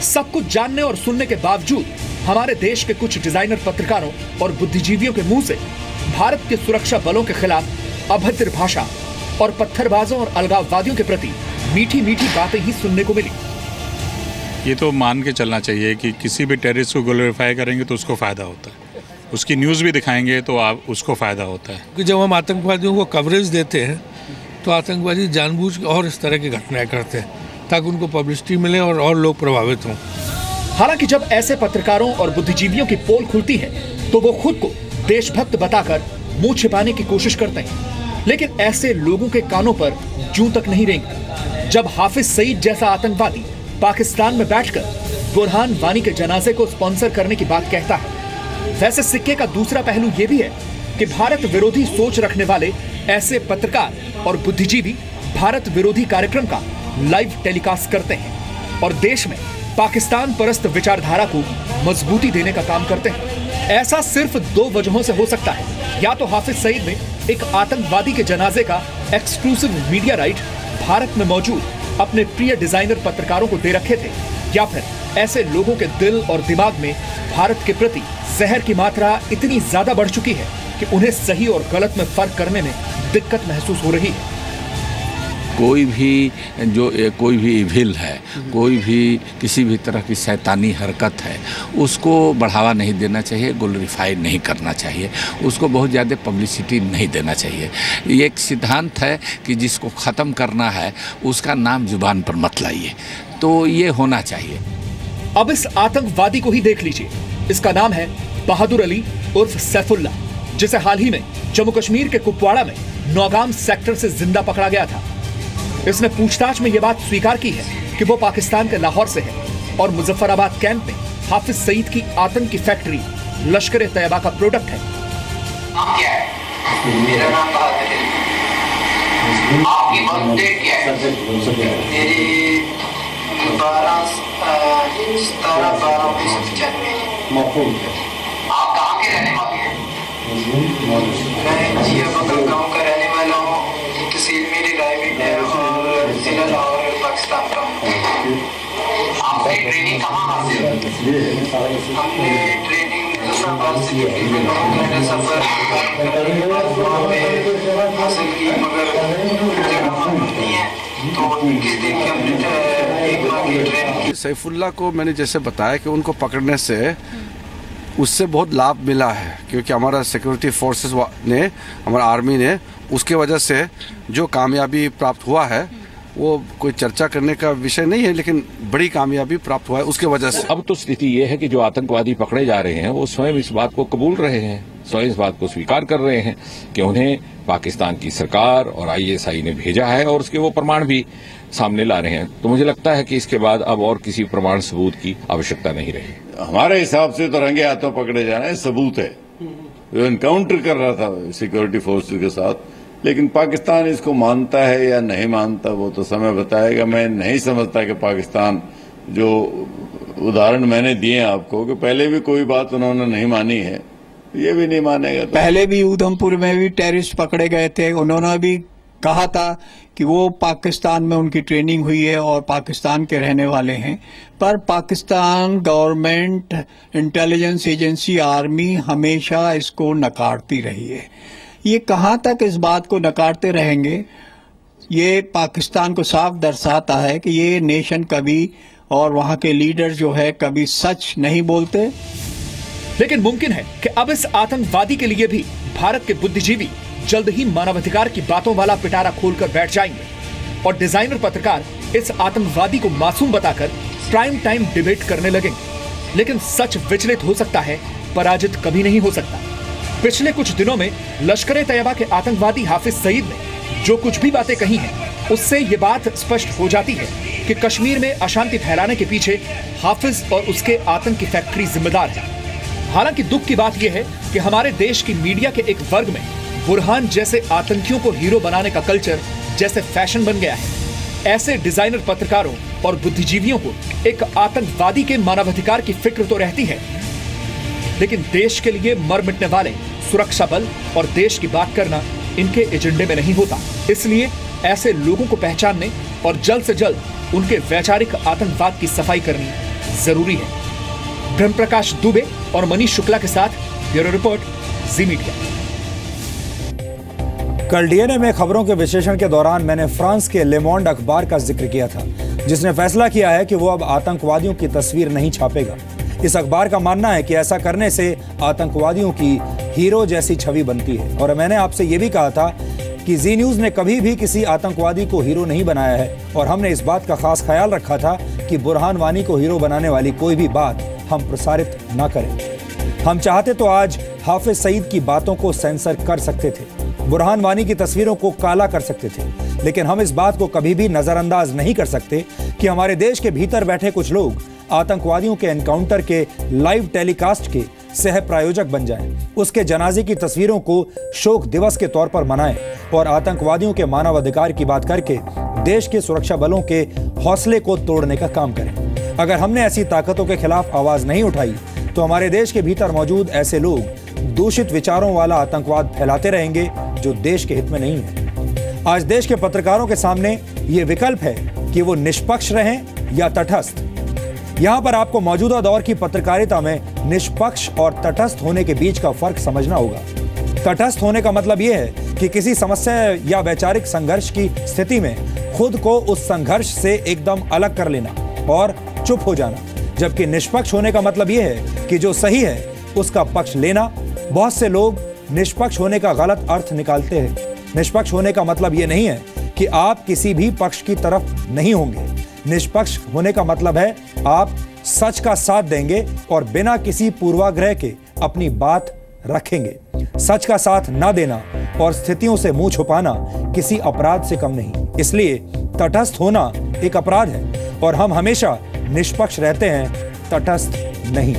सब कुछ जानने और सुनने के बावजूद हमारे देश के कुछ डिजाइनर पत्रकारों और बुद्धिजीवियों के मुंह से भारत के सुरक्षा बलों के खिलाफ अभद्र भाषा और पत्थरबाजों और अलगाववादियों के प्रति मीठी मीठी बातें ही सुनने को मिली। ये तो मान के चलना चाहिए कि किसी भी टेररिस्ट को ग्लोरीफाई करेंगे तो उसको फायदा होता है, उसकी न्यूज़ भी दिखाएंगे तो उसको फायदा होता है। कि जब हम आतंकवादियों को कवरेज देते हैं तो आतंकवादी जानबूझ के और इस तरह की घटनाएं करते हैं ताकि उनको पब्लिसिटी मिले और लोग प्रभावित हों। हालांकि जब ऐसे पत्रकारों और बुद्धिजीवियों की पोल खुलती है तो वो खुद को देशभक्त बताकर मुंह छिपाने की कोशिश करते हैं, लेकिन ऐसे लोगों के कानों पर जूं तक नहीं रेंगती। जब हाफिज सईद जैसा आतंकवादी पाकिस्तान में बैठकर बुरहान वानी के जनाजे को स्पॉन्सर करने की बात कहता है, वैसे सिक्के का दूसरा पहलू यह भी है कि भारत विरोधी सोच रखने वाले ऐसे पत्रकार और बुद्धिजीवी भारत विरोधी कार्यक्रम का लाइव टेलीकास्ट करते हैं और देश में पाकिस्तान परस्त विचारधारा को मजबूती देने का काम करते हैं। ऐसा सिर्फ दो वजहों से हो सकता है, या तो हाफिज सईद ने एक आतंकवादी के जनाजे का एक्सक्लूसिव मीडिया राइट भारत में मौजूद अपने प्रिय डिजाइनर पत्रकारों को दे रखे थे, या फिर ऐसे लोगों के दिल और दिमाग में भारत के प्रति जहर की मात्रा इतनी ज्यादा बढ़ चुकी है कि उन्हें सही और गलत में फर्क करने में दिक्कत महसूस हो रही है। कोई भी इविल है, कोई भी किसी भी तरह की शैतानी हरकत है, उसको बढ़ावा नहीं देना चाहिए, ग्लोरीफाई नहीं करना चाहिए, उसको बहुत ज़्यादा पब्लिसिटी नहीं देना चाहिए। ये एक सिद्धांत है कि जिसको ख़त्म करना है उसका नाम जुबान पर मत लाइए, तो ये होना चाहिए। अब इस आतंकवादी को ही देख लीजिए। इसका नाम है बहादुर अली उर्फ सैफुल्ला, जिसे हाल ही में जम्मू कश्मीर के कुपवाड़ा में नौगाम सेक्टर से जिंदा पकड़ा गया था। इसने पूछताछ में यह बात स्वीकार की है कि वो पाकिस्तान के लाहौर से है और मुजफ्फराबाद कैंप में हाफिज सईद की आतंक की फैक्ट्री लश्कर ए तैयबा का प्रोडक्ट है। क्या है? मेरा नाम बहादुर अली। आपकी बर्थ डेट क्या है? मेरी 12/17/1995। आप कहाँ के रहने वाले हैं? मैं जिया बकल गाँव का रहने वाला हूँ। तहसील मेरी रायवीन है और जिला लाहौर पाकिस्तान का हूँ। आपने ट्रेनिंग कहाँ हासिल की? हमने ट्रेनिंग इस्लामाबाद से सफर हासिल की, मगर जगह मालूम नहीं है तो किस दिन की हमने एक माह की ट्रेनिंग। सैफुल्ला को मैंने जैसे बताया कि उनको पकड़ने से उससे बहुत लाभ मिला है, क्योंकि हमारा सिक्योरिटी फोर्सेस ने, हमारा आर्मी ने, उसके वजह से जो कामयाबी प्राप्त हुआ है वो कोई चर्चा करने का विषय नहीं है, लेकिन बड़ी कामयाबी प्राप्त हुआ है उसके वजह से। अब तो स्थिति ये है कि जो आतंकवादी पकड़े जा रहे हैं वो स्वयं इस बात को कबूल रहे हैं, स्वयं इस बात को स्वीकार कर रहे हैं कि उन्हें पाकिस्तान की सरकार और ISI ने भेजा है और उसके वो प्रमाण भी सामने ला रहे हैं। तो मुझे लगता है कि इसके बाद अब और किसी प्रमाण सबूत की आवश्यकता नहीं रही। हमारे हिसाब से तो रंगे हाथों पकड़े जा रहे हैं, सबूत है। वो एनकाउंटर कर रहा था सिक्योरिटी फोर्सेस के साथ, लेकिन पाकिस्तान इसको मानता है या नहीं मानता वो तो समय बताएगा। मैं नहीं समझता कि पाकिस्तान, जो उदाहरण मैंने दिए आपको कि पहले भी कोई बात उन्होंने नहीं मानी है, ये भी नहीं मानेगा। तो पहले भी उधमपुर में भी टेररिस्ट पकड़े गए थे, उन्होंने भी कहा था कि वो पाकिस्तान में उनकी ट्रेनिंग हुई है और पाकिस्तान के रहने वाले हैं, पर Pakistan government, intelligence agency, army हमेशा इसको नकारती रही है। ये कहाँ तक इस बात को नकारते रहेंगे, ये पाकिस्तान को साफ दर्शाता है कि ये नेशन कभी और वहाँ के लीडर जो है कभी सच नहीं बोलते। लेकिन मुमकिन है कि अब इस आतंकवादी के लिए भी भारत के बुद्धिजीवी जल्द ही मानवाधिकार की बातों वाला पिटारा खोलकर बैठ जाएंगे और डिजाइनर पत्रकार इस आतंकवादी को मासूम बताकर प्राइम टाइम डिबेट करने लगेंगे। लेकिन सच विचलित हो सकता है, पराजित कभी नहीं हो सकता। पिछले कुछ दिनों में लश्कर ए तैयबा के आतंकवादी हाफिज सईद ने जो कुछ भी बातें कही हैं, उससे ये बात स्पष्ट हो जाती है कि कश्मीर में अशांति फैलाने के पीछे हाफिज और उसके आतंक की फैक्ट्री जिम्मेदार है। हालांकि दुख की बात यह है कि हमारे देश की मीडिया के एक वर्ग में बुरहान जैसे आतंकियों को हीरो बनाने का कल्चर जैसे फैशन बन गया है। ऐसे डिजाइनर पत्रकारों और बुद्धिजीवियों को एक आतंकवादी के मानवाधिकार की फिक्र तो रहती है, लेकिन देश के लिए मर मिटने वाले सुरक्षा बल और देश की बात करना इनके एजेंडे में नहीं होता। इसलिए ऐसे लोगों को पहचानने और जल्द से जल्द उनके वैचारिक आतंकवाद की सफाई करनी जरूरी है। ब्रह्म प्रकाश दुबे और मनीष शुक्ला के साथ ब्यूरो रिपोर्ट, जी मीडिया। कल डीएनए में खबरों के विश्लेषण के दौरान मैंने फ्रांस के ले मोंड अखबार का जिक्र किया था, जिसने फैसला किया है कि वो अब आतंकवादियों की तस्वीर नहीं छापेगा। इस अखबार का मानना है कि ऐसा करने से आतंकवादियों की हीरो जैसी छवि बनती है। और मैंने आपसे ये भी कहा था कि जी न्यूज ने कभी भी किसी आतंकवादी को हीरो नहीं बनाया है, और हमने इस बात का खास ख्याल रखा था कि बुरहान वानी को हीरो बनाने वाली कोई भी बात हम प्रसारित ना करें। हम चाहते तो आज हाफिज सईद की बातों को सेंसर कर सकते थे, बुरहान वानी की तस्वीरों को काला कर सकते थे, लेकिन हम इस बात को कभी भी नजरअंदाज नहीं कर सकते कि हमारे देश के भीतर बैठे कुछ लोग आतंकवादियों के एनकाउंटर के लाइव टेलीकास्ट के सह प्रायोजक बन जाएं, उसके जनाजे की तस्वीरों को शोक दिवस के तौर पर मनाएं और आतंकवादियों के मानवाधिकार की बात करके देश के सुरक्षा बलों के हौसले को तोड़ने का काम करें। अगर हमने ऐसी ताकतों के खिलाफ आवाज नहीं उठाई तो हमारे देश के भीतर मौजूद ऐसे लोग दूषित विचारों वाला आतंकवाद फैलाते रहेंगे जो देश के हित में नहीं है। आज देश के पत्रकारों के सामने ये विकल्प है कि वो निष्पक्ष रहें या तटस्थ। यहां पर आपको मौजूदा दौर की पत्रकारिता में निष्पक्ष और तटस्थ होने के बीच का फर्क समझना होगा। तटस्थ होने का मतलब यह है कि किसी समस्या या वैचारिक संघर्ष की स्थिति में खुद को उस संघर्ष से एकदम अलग कर लेना और चुप हो जाना, जबकि निष्पक्ष होने का मतलब यह है कि जो सही है उसका पक्ष लेना। बहुत से लोग निष्पक्ष होने का गलत अर्थ निकालते हैं। निष्पक्ष होने का मतलब यह नहीं है कि आप किसी भी पक्ष की तरफ नहीं होंगे। निष्पक्ष होने का मतलब है आप सच का साथ देंगे और बिना किसी पूर्वाग्रह के अपनी बात रखेंगे। सच का साथ ना देना और स्थितियों से मुंह छुपाना किसी अपराध से कम नहीं। इसलिए तटस्थ होना एक अपराध है और हम हमेशा निष्पक्ष रहते हैं, तटस्थ नहीं।